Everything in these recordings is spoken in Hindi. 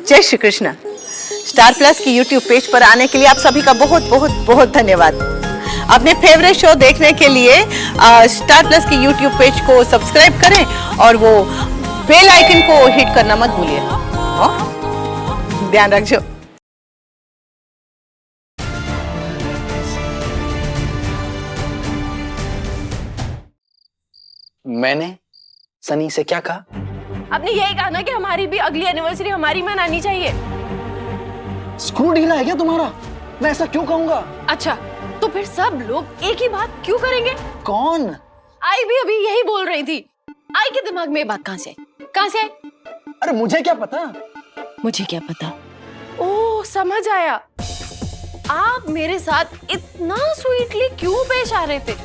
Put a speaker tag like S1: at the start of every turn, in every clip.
S1: जय श्री कृष्ण। स्टार प्लस की यूट्यूब पेज पर आने के लिए आप सभी का बहुत बहुत बहुत धन्यवाद। अपने फेवरेट शो देखने के लिए स्टार प्लस की यूट्यूब पेज को सब्सक्राइब करें और वो बेल आइकन को हिट करना मत भूलिए। ध्यान रखिए।
S2: मैंने सनी से क्या कहा?
S3: आपने यही कहा ना कि हमारी भी अगली एनिवर्सरी हमारी मनानी चाहिए।
S2: स्क्रू ढीला है क्या तुम्हारा? मैं ऐसा क्यों कहूंगा?
S3: अच्छा, तो फिर सब लोग एक ही बात क्यों करेंगे?
S2: कौन?
S3: आई भी अभी यही बोल रही थी। आई के दिमाग में ये बात कहां से आई? कहां से आई?
S2: अरे मुझे क्या पता?
S3: मुझे क्या पता? ओह, समझ आया। आप मेरे साथ इतना स्वीटली क्यों पेश आ रहे थे?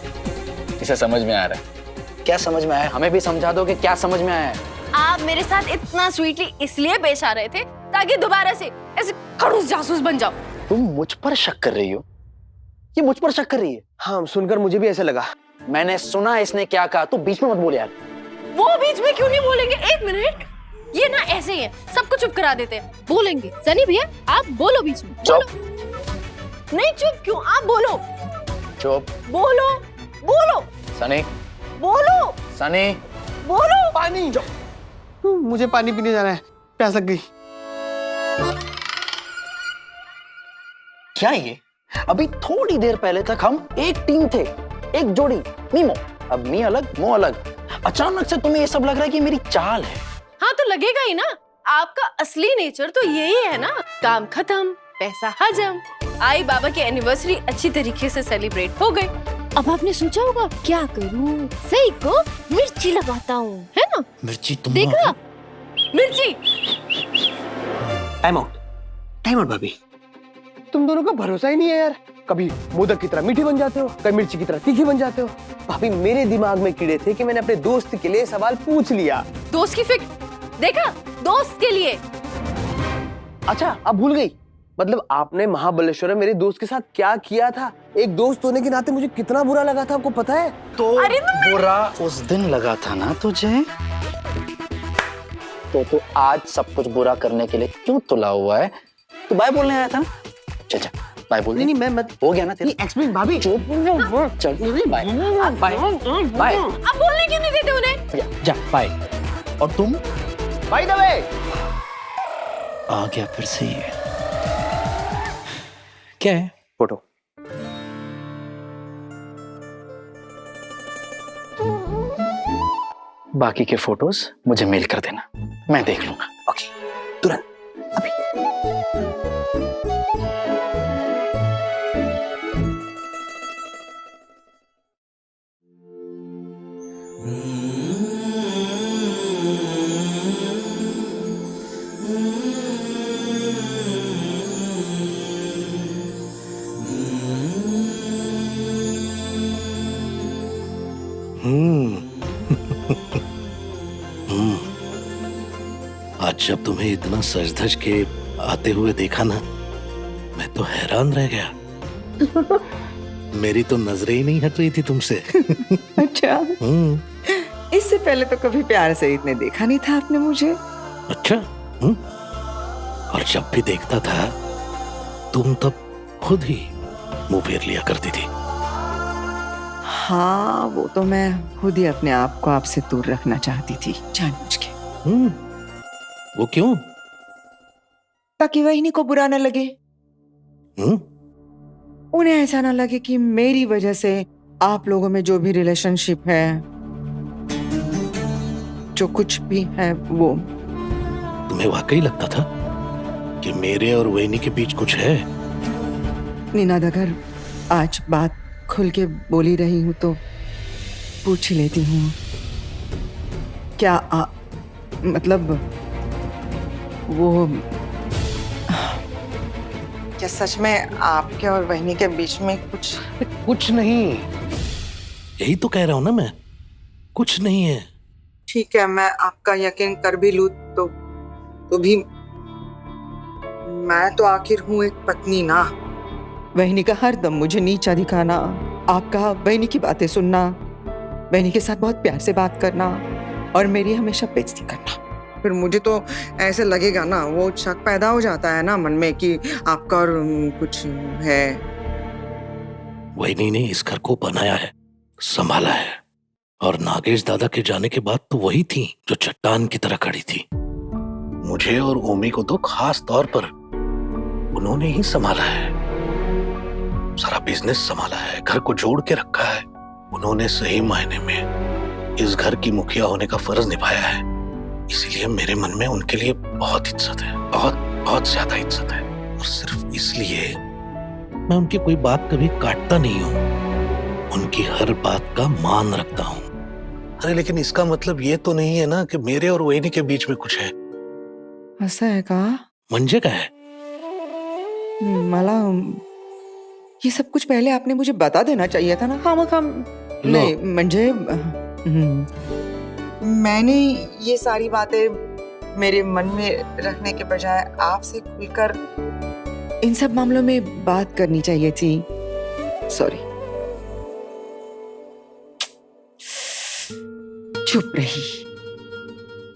S2: इसे समझ में आ रहा है। क्या समझ में आया? हमें भी समझा दो कि क्या समझ में आया है।
S3: आप मेरे साथ इतना स्वीटली इसलिए पेश आ रहे थे ताकि दोबारा से ऐसे खड़ूस जासूस बन जाओ।
S2: तुम मुझ पर शक कर रही हो? ये मुझ पर शक कर रही है?
S4: हाँ, सुनकर मुझे भी ऐसा लगा।
S2: मैंने सुना इसने क्या कहा। तू बीच में मत बोल यार।
S3: वो बीच में क्यों नहीं बोलेंगे? एक मिनट, ये ना ऐसे ही है, सबको चुप करा देते हैं। बोलेंगे सनी भैया, आप बोलो बीच में।
S2: चुप।
S3: नहीं, चुप क्यों? आप बोलो।
S2: चुप।
S3: बोलो बोलो।
S2: सनी।
S3: बोलो
S2: सनी।
S3: बोलो।
S4: पानी। मुझे पानी पीने जाना है, प्यास लग गई।
S2: क्या ये? अभी थोड़ी देर पहले तक हम एक टीम थे, एक जोड़ी मीमो। अब मी अलग, मो अलग। अचानक से तुम्हें ये सब लग रहा है कि मेरी चाल है।
S3: हाँ, तो लगेगा ही ना। आपका असली नेचर तो यही है ना। काम खत्म, पैसा हजम। आई बाबा की एनिवर्सरी अच्छी तरीके से सेलिब्रेट हो गई। अब आपने सोचा होगा क्या करूं? सही को मिर्ची लगाता हूँ, है ना?
S4: मिर्ची तुम
S3: देखा? मिर्ची।
S4: टाइम आउट भाभी। तुम दोनों का भरोसा ही नहीं है यार। कभी मोदक की तरह मीठी बन जाते हो, कभी मिर्ची की तरह तीखी बन जाते हो। भाभी, मेरे दिमाग में कीड़े थे कि मैंने अपने दोस्त के लिए सवाल पूछ लिया।
S3: दोस्त की फिक्र देखा? दोस्त के लिए।
S4: अच्छा, अब भूल गई? मतलब आपने महाबलेश्वर में मेरे दोस्त के साथ क्या किया था? एक दोस्त होने के नाते मुझे कितना बुरा लगा था, आपको पता है?
S2: तो बुरा उस दिन लगा था ना तुझे? तो आज सब कुछ बुरा करने के लिए क्यों तुला हुआ है? तू बाय बोलने आया था ना? चल बाय बोल।
S4: नहीं, मैं मत।
S2: हो गया ना तेरा?
S4: एक्सप्लेन भाभी।
S2: चुप। चल बाय बाय बाय।
S3: अब बोलने क्यों नहीं देते उन्हें?
S2: जा बाय। और तुम?
S4: By the way.
S2: आ गया फिर से ये। क्या है?
S4: फोटो।
S2: बाकी के फोटोज मुझे मेल कर देना, मैं देख लूंगा।
S4: ओके, तुरंत, अभी।
S5: आज जब तुम्हें इतना सज धज के आते हुए देखा ना, मैं तो हैरान रह गया। मेरी तो नजरें ही नहीं हट रही थी तुमसे।
S1: अच्छा, इससे पहले तो कभी प्यार से इतने देखा नहीं था आपने मुझे।
S5: अच्छा। और जब भी देखता था तुम तब खुद ही मुंह फेर लिया करती थी।
S1: हाँ, वो तो मैं खुद ही अपने आप को आपसे दूर रखना चाहती थी, जानबूझ के।
S5: वो क्यों?
S1: ताकि वही को बुरा न लगे। उन्हें ऐसा ना लगे कि मेरी वजह से आप लोगों में जो भी रिलेशनशिप है, जो कुछ भी है, वो।
S5: तुम्हें वाकई लगता था कि मेरे और वैनी के बीच कुछ है?
S1: निनाद, अगर आज बात खुल के बोली रही हूं तो पूछ ही लेती हूँ। क्या मतलब वो क्या सच में आपके और वहनी के बीच में
S4: कुछ नहीं।
S5: यही तो कह रहा हूं ना मैं, कुछ नहीं है।
S1: ठीक है, मैं आपका यकीन कर भी लूं तो भी मैं तो आखिर हूँ एक पत्नी ना। वहनी का हर दम मुझे नीचा दिखाना, आपका वहनी की बातें सुनना, वहनी के साथ बहुत प्यार से बात करना और मेरी हमेशा बेइज्जती करना,
S6: फिर मुझे तो ऐसे लगेगा ना, वो शक पैदा हो जाता है ना मन में कि आपका और कुछ है।
S5: वही ने इस घर को बनाया है, संभाला है, और नागेश दादा के जाने के बाद तो वही थी जो चट्टान की तरह खड़ी थी। मुझे और ओमी को तो खास तौर पर उन्होंने ही संभाला है। सारा बिजनेस संभाला है, घर को जोड़ के रखा है। उन्होंने सही मायने में इस घर की मुखिया होने का फर्ज निभाया है। इसीलिए मेरे मन में उनके लिए बहुत इज्जत है, बहुत बहुत ज्यादा इज्जत है। और सिर्फ इसलिए मैं उनकी कोई बात कभी काटता नहीं हूँ, उनकी हर बात का मान रखता हूँ। अरे लेकिन इसका मतलब ये तो नहीं है ना कि मेरे और वहीनी के बीच में कुछ है।
S6: असं आहे का?
S5: म्हणजे काय?
S6: मला ये सब कुछ पहले आपने मुझे बता देना चाहिए था ना। खामखा नहीं, म्हणजे मैंने ये सारी बातें मेरे मन में रखने के बजाय आपसे खुलकर इन सब मामलों में बात करनी चाहिए थी। सॉरी। चुप रही,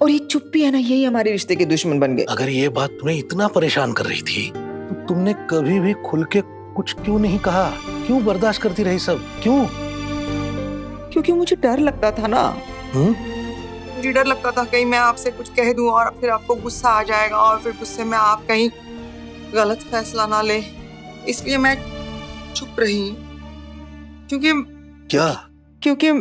S6: और ये चुप्पी है ना, यही हमारे रिश्ते के दुश्मन बन गए।
S5: अगर ये बात तुम्हें इतना परेशान कर रही थी तो तुमने कभी भी खुल के कुछ क्यों नहीं कहा? क्यों बर्दाश्त करती रही सब? क्यों?
S6: क्योंकि मुझे डर लगता था ना। मुझे डर लगता था कहीं मैं आपसे कुछ कह दूं और फिर आपको गुस्सा आ जाएगा और फिर गुस्से में आप कहीं गलत फैसला ना ले, इसलिए मैं चुप रही। क्योंकि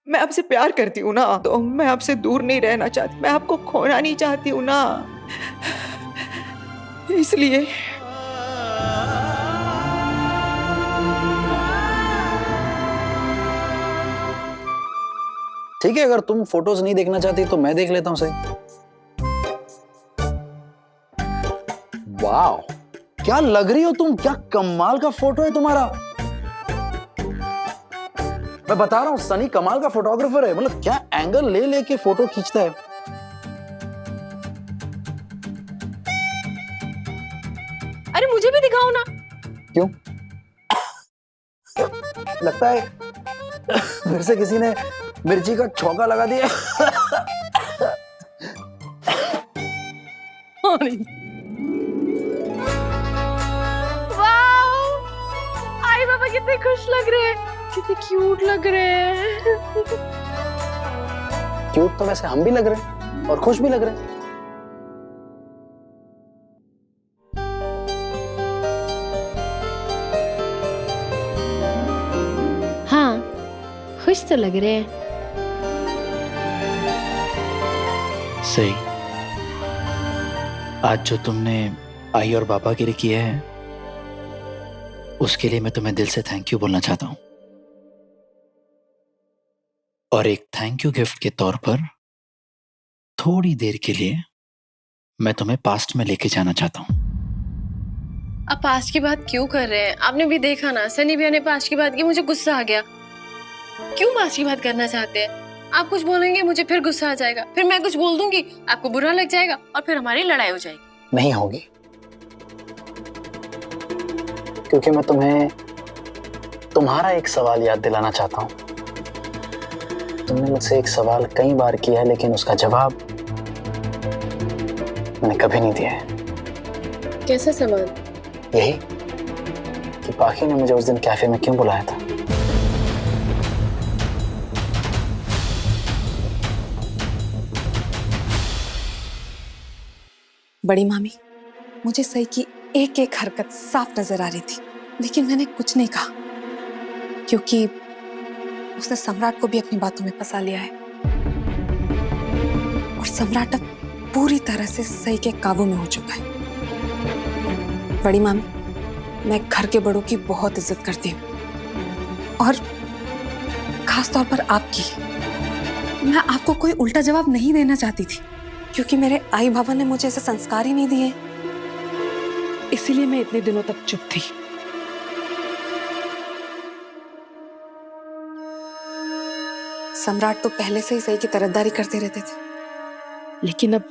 S6: मैं आपसे प्यार करती हूँ ना, तो मैं आपसे दूर नहीं रहना चाहती, मैं आपको खोना नहीं चाहती हूँ ना, इसलिए।
S2: ठीक है, अगर तुम फोटोज नहीं देखना चाहती तो मैं देख लेता हूं सही। वाह, क्या लग रही हो तुम, क्या कमाल का फोटो है तुम्हारा। मैं बता रहा हूं, सनी कमाल का फोटोग्राफर है। मतलब क्या एंगल ले लेके फोटो खींचता है।
S3: अरे मुझे भी दिखाओ ना।
S2: क्यों? लगता है फिर से किसी ने मिर्ची का छौंका लगा दिया।
S3: वाओ! आई बाबा कितने खुश लग रहे हैं, कितने क्यूट लग रहे हैं।
S2: क्यूट तो वैसे हम भी लग रहे हैं और खुश भी लग रहे हैं।
S3: हाँ, खुश तो लग रहे हैं।
S7: सही। आज जो तुमने आई और बाबा के लिए किया है उसके लिए मैं तुम्हें दिल से थैंक यू बोलना चाहता हूं। और एक थैंक यू गिफ्ट के तौर पर थोड़ी देर के लिए मैं तुम्हें पास्ट में लेके जाना चाहता हूं।
S3: आप पास्ट की बात क्यों कर रहे हैं? आपने भी देखा ना, सनी भैया ने पास्ट की बात की, मुझे गुस्सा आ गया। क्यों पास्ट की बात करना चाहते हैं? आप कुछ बोलेंगे मुझे फिर गुस्सा आ जाएगा, फिर मैं कुछ बोल दूंगी आपको बुरा लग जाएगा और फिर हमारी लड़ाई हो जाएगी।
S2: नहीं होगी, क्योंकि मैं तुम्हें तुम्हारा एक सवाल याद दिलाना चाहता हूं। तुमने मुझसे एक सवाल कई बार किया है, लेकिन उसका जवाब मैंने कभी नहीं दिया है।
S3: कैसा सवाल?
S2: यही कि पाखी ने मुझे उस दिन कैफे में क्यों बुलाया था।
S8: बड़ी मामी, मुझे सही की एक एक हरकत साफ नजर आ रही थी, लेकिन मैंने कुछ नहीं कहा क्योंकि उसने सम्राट को भी अपनी बातों में फंसा लिया है और सम्राट अब पूरी तरह से सही के काबू में हो चुका है। बड़ी मामी, मैं घर के बड़ों की बहुत इज्जत करती हूँ और खास तौर पर आपकी। मैं आपको कोई उल्टा जवाब नहीं देना चाहती थी क्योंकि मेरे आई बाबा ने मुझे ऐसे संस्कार ही नहीं दिए, इसीलिए मैं इतने दिनों तक चुप थी। सम्राट तो पहले से ही सही की तरफदारी करते रहते थे, लेकिन अब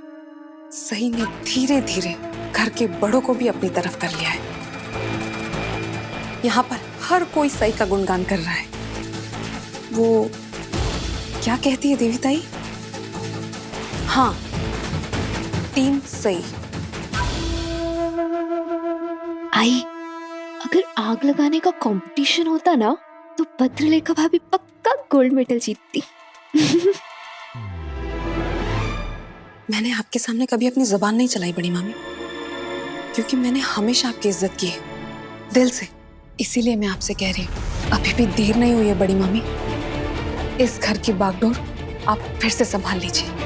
S8: सही ने धीरे धीरे घर के बड़ों को भी अपनी तरफ कर लिया है। यहाँ पर हर कोई सही का गुणगान कर रहा है। वो क्या कहती है देवी ताई? हाँ, टीम सही।
S3: आई, अगर आग लगाने का कंपटीशन होता ना तो भद्रलेखा भाभी पक्का गोल्ड मेडल जीतती।
S8: मैंने आपके सामने कभी अपनी जुबान नहीं चलाई बड़ी मामी, क्योंकि मैंने हमेशा आपकी इज्जत की है, दिल से। इसीलिए मैं आपसे कह रही हूँ, अभी भी देर नहीं हुई है बड़ी मामी। इस घर की बागडोर आप फिर से संभाल लीजिए।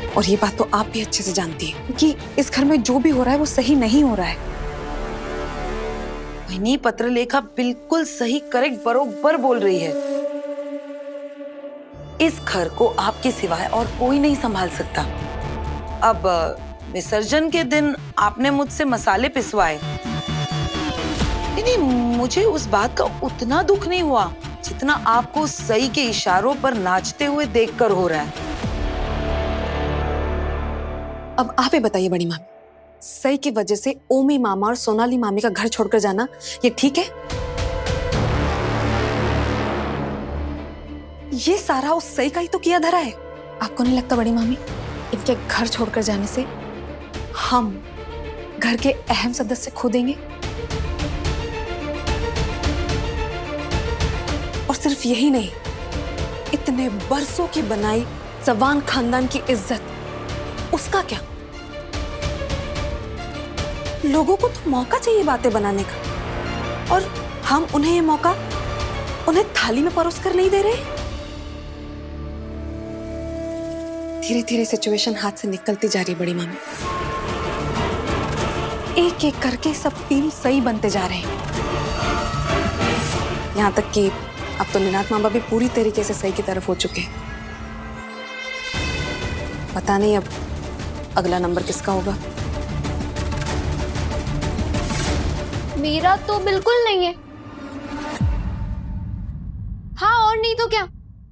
S8: और ये बात तो आप भी अच्छे से जानती है कि इस घर में जो भी हो रहा है वो सही नहीं हो रहा है।
S9: वही पत्रलेखा बिल्कुल सही, करेक्ट, बरोबर बोल रही है। इस घर को आपके सिवाय और कोई नहीं संभाल सकता। अब विसर्जन के दिन आपने मुझसे मसाले पिसवाए, नहीं, मुझे उस बात का उतना दुख नहीं हुआ जितना आपको सई के इशारों पर नाचते हुए देखकर हो रहा है।
S8: अब आप ही बताइए बड़ी मामी, सही की वजह से ओमी मामा और सोनाली मामी का घर छोड़कर जाना ये ठीक है? ये सारा उस सही का ही तो किया धरा है। आपको नहीं लगता बड़ी मामी, इनके घर छोड़कर जाने से हम घर के अहम सदस्य खो देंगे? और सिर्फ यही नहीं, इतने बरसों की बनाई चौहान खानदान की इज्जत, उसका क्या? लोगों को तो मौका चाहिए बातें बनाने का, और हम उन्हें ये मौका उन्हें थाली में परोस कर नहीं दे रहे। धीरे धीरे सिचुएशन हाथ से निकलती जा रही है बड़ी मामी। एक एक करके सब टीम सही बनते जा रहे हैं, यहाँ तक कि अब तो निनात मामा भी पूरी तरीके से सही की तरफ हो चुके हैं। पता नहीं अब अगला नंबर किसका होगा।
S3: मेरा तो बिल्कुल नहीं है। हाँ, और नहीं तो क्या,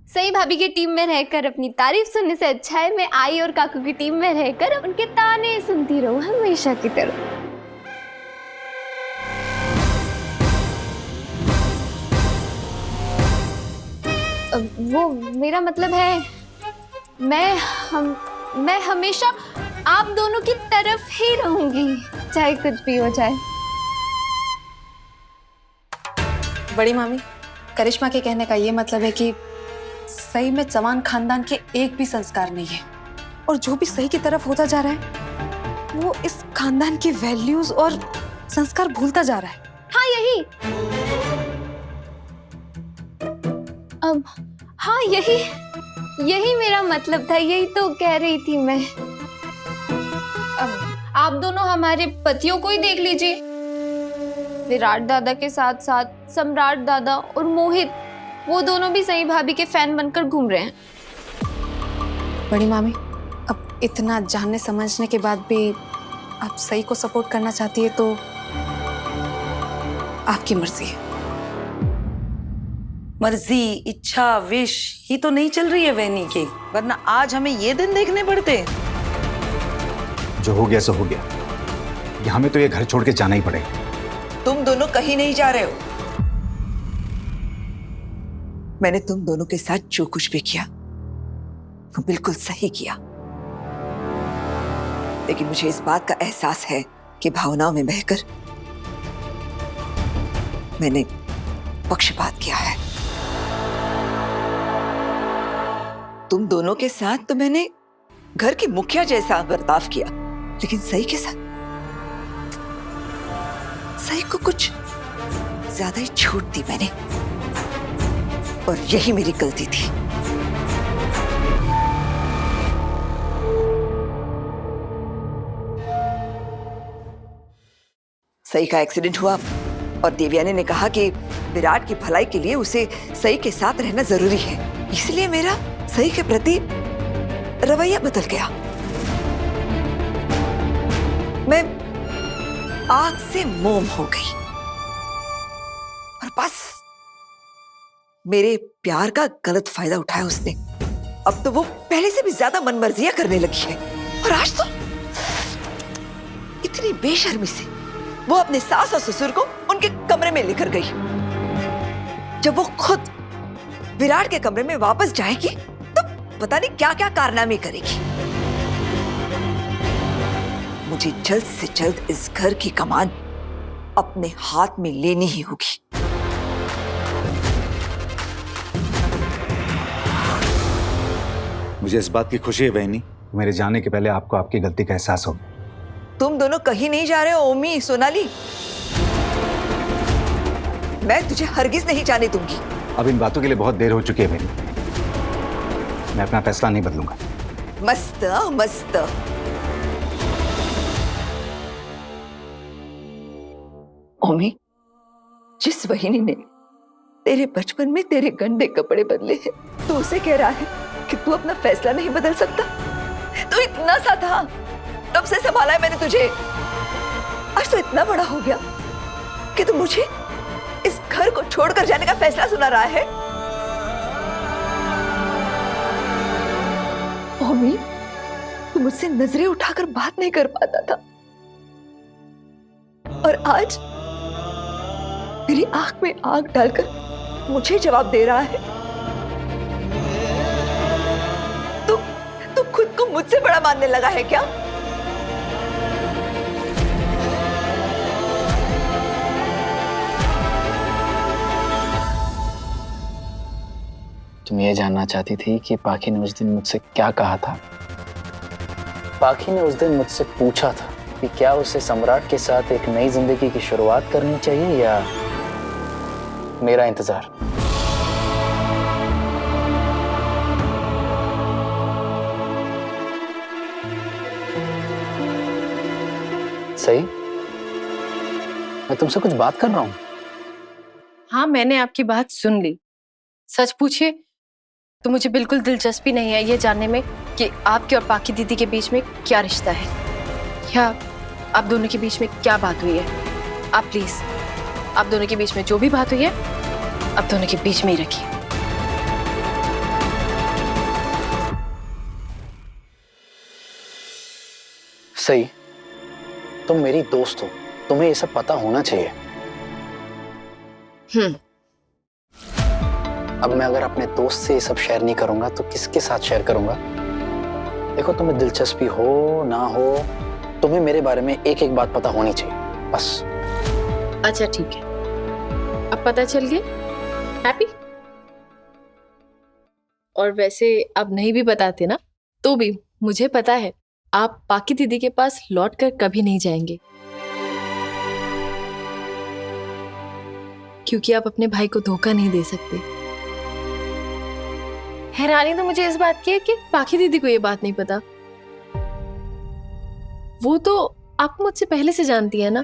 S3: सही भाभी की टीम में रहकर अपनी तारीफ सुनने से अच्छा है मैं आई और काकू की टीम में रहकर उनके ताने सुनती रहूं हमेशा की तरह। वो मेरा मतलब है मैं हमेशा आप दोनों की तरफ ही रहूंगी, चाहे कुछ भी हो जाए।
S8: बड़ी मामी, करिश्मा के कहने का ये मतलब है कि सही में चौहान खानदान के एक भी संस्कार नहीं है, और जो भी सही की तरफ होता जा रहा है वो इस खानदान की वैल्यूज और संस्कार भूलता जा रहा है।
S3: हाँ, यही अब हाँ यही मेरा मतलब था, यही तो कह रही थी मैं। अब आप दोनों हमारे पतियों को ही देख लीजिए, विराट दादा के साथ साथ सम्राट दादा और मोहित, वो दोनों भी सही भाभी के फैन बनकर घूम रहे हैं।
S8: बड़ी मामी, अब इतना जानने समझने के बाद भी आप सही को सपोर्ट करना चाहती है तो आपकी मर्जी है।
S9: मर्जी, इच्छा, विश ही तो नहीं चल रही है वहनी की, वरना आज हमें ये दिन देखने पड़ते।
S10: जो हो गया सो हो गया, ये हमें तो ये घर छोड़ के जाना ही पड़ेगा।
S9: तुम दोनों कहीं नहीं जा रहे हो। मैंने तुम दोनों के साथ जो कुछ भी किया वो बिल्कुल सही किया, लेकिन मुझे इस बात का एहसास है कि भावनाओं में बहकर मैंने पक्षपात किया है। तुम दोनों के साथ तो मैंने घर की मुखिया जैसा बर्ताव किया, लेकिन सही के साथ सही को कुछ ज्यादा ही छूट दी मैंने, और यही मेरी गलती थी। सही का एक्सीडेंट हुआ और देवयानी ने कहा कि विराट की भलाई के लिए उसे सही के साथ रहना जरूरी है, इसलिए मेरा सही के प्रति रवैया बदल गया। मैं आग से मोम हो गई, और बस मेरे प्यार का गलत फायदा उठाया उसने। अब तो वो पहले से भी ज्यादा मनमर्जियां करने लगी है, और आज तो इतनी बेशर्मी से वो अपने सास और ससुर को उनके कमरे में लेकर गई। जब वो खुद विराट के कमरे में वापस जाएगी तो
S11: पता नहीं क्या क्या कारनामे करेगी। मुझे जल्द से जल्द इस घर की कमान अपने हाथ में लेनी ही होगी।
S10: मुझे इस बात की खुशी है बहनी, मेरे जाने के पहले आपको आपकी गलती का एहसास हो।
S11: तुम दोनों कहीं नहीं जा रहे हो ओमी, सोनाली। मैं तुझे हरगिज नहीं जाने दूंगी।
S10: अब इन बातों के लिए बहुत देर हो चुकी है बहनी, मैं अपना फैसला नहीं बदलूंगा।
S11: मस्त मस्त। ओमी, जिस वहीनी ने तेरे बचपन में तेरे गंदे कपड़े बदले हैं, तो उसे कह रहा है कि तू अपना फैसला नहीं बदल सकता। तू इतना सा था, तब से संभाला है मैंने तुझे। आज तो इतना बड़ा हो गया कि तू मुझे इस घर को छोड़कर जाने का फैसला सुना रहा है। ओमी, तू मुझसे नजरें उठाकर बात नहीं कर पाता था, और आज मेरी आंख में आंख डालकर मुझे जवाब दे रहा है। तू खुद को मुझसे बड़ा मानने लगा है क्या?
S7: तुम ये जानना चाहती थी कि पाखी ने उस दिन मुझसे क्या कहा था? पाखी ने उस दिन मुझसे पूछा था कि क्या उसे सम्राट के साथ एक नई जिंदगी की शुरुआत करनी चाहिए या मेरा इंतजार। सही, मैं तुमसे कुछ बात कर रहा हूं।
S3: हाँ, मैंने आपकी बात सुन ली। सच पूछिए तो मुझे बिल्कुल दिलचस्पी नहीं है ये जानने में कि आपके और पाखी दीदी के बीच में क्या रिश्ता है, या आप दोनों के बीच में क्या बात हुई है। आप प्लीज, आप दोनों के बीच में जो भी बात हुई है, आप दोनों के बीच में ही रखिए।
S7: सही, तुम मेरी दोस्त हो, तुम्हें ये सब पता होना चाहिए। अब मैं अगर अपने दोस्त से ये सब शेयर नहीं करूंगा तो किसके साथ शेयर करूंगा? देखो, तुम्हें दिलचस्पी हो ना हो, तुम्हें मेरे बारे में एक एक बात पता होनी चाहिए, बस।
S3: अच्छा ठीक है, अब पता चल गया। हैप्पी? और वैसे आप नहीं भी बताते ना, तो भी मुझे पता है आप पाखी दीदी के पास लौटकर कभी नहीं जाएंगे, क्योंकि आप अपने भाई को धोखा नहीं दे सकते। हैरानी तो मुझे इस बात की है कि पाखी दीदी को ये बात नहीं पता। वो तो आपको मुझसे पहले से जानती है ना।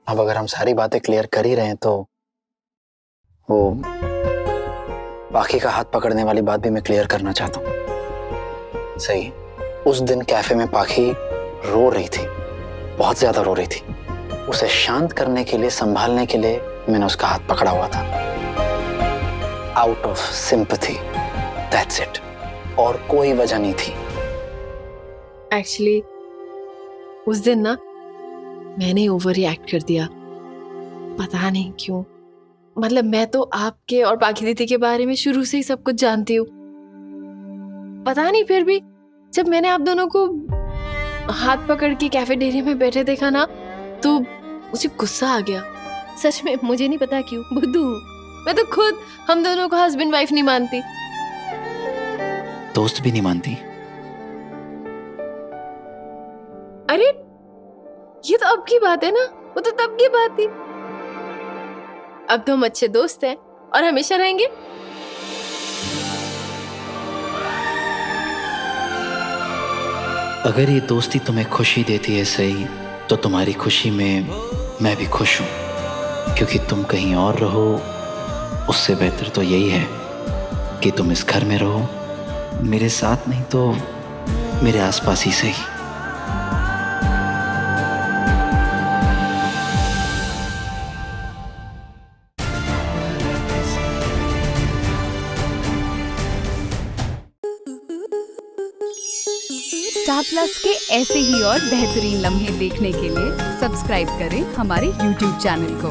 S7: अब अगर हम सारी बातें क्लियर कर ही रहे हैं तो वो पाखी का हाथ पकड़ने वाली बात भी मैं क्लियर करना चाहता हूँ। सही, उस दिन कैफे में पाखी रो रही थी, बहुत ज्यादा रो रही थी। उसे शांत करने के लिए, संभालने के लिए मैंने उसका हाथ पकड़ा हुआ था, out of sympathy, that's it, और कोई वजह नहीं थी।
S3: एक्चुअली उस दिन ना मैंने ओवर रिएक्ट कर दिया, पता नहीं क्यों। मतलब मैं तो आपके और पाखी दीदी के बारे में शुरू से ही सब कुछ जानती हूँ, पता नहीं, फिर भी जब मैंने आप दोनों को हाथ पकड़ के कैफेटेरिया में बैठे देखा ना, तो मुझे गुस्सा आ गया। सच में मुझे नहीं पता क्यों, बुद्धू हूँ मैं तो खुद। हम दोनों को हस्बैंड वाइफ नहीं मानती,
S7: दोस्त भी नहीं मानती।
S3: अरे ये तो अब की बात है ना, वो तो तब की बात थी। अब तो हम अच्छे दोस्त हैं और हमेशा रहेंगे।
S7: अगर ये दोस्ती तुम्हें खुशी देती है सही, तो तुम्हारी खुशी में मैं भी खुश हूं, क्योंकि तुम कहीं और रहो उससे बेहतर तो यही है कि तुम इस घर में रहो, मेरे साथ नहीं तो मेरे आसपास ही सही।
S12: स्टार प्लस के ऐसे ही और बेहतरीन लम्हे देखने के लिए सब्सक्राइब करें हमारे YouTube चैनल को।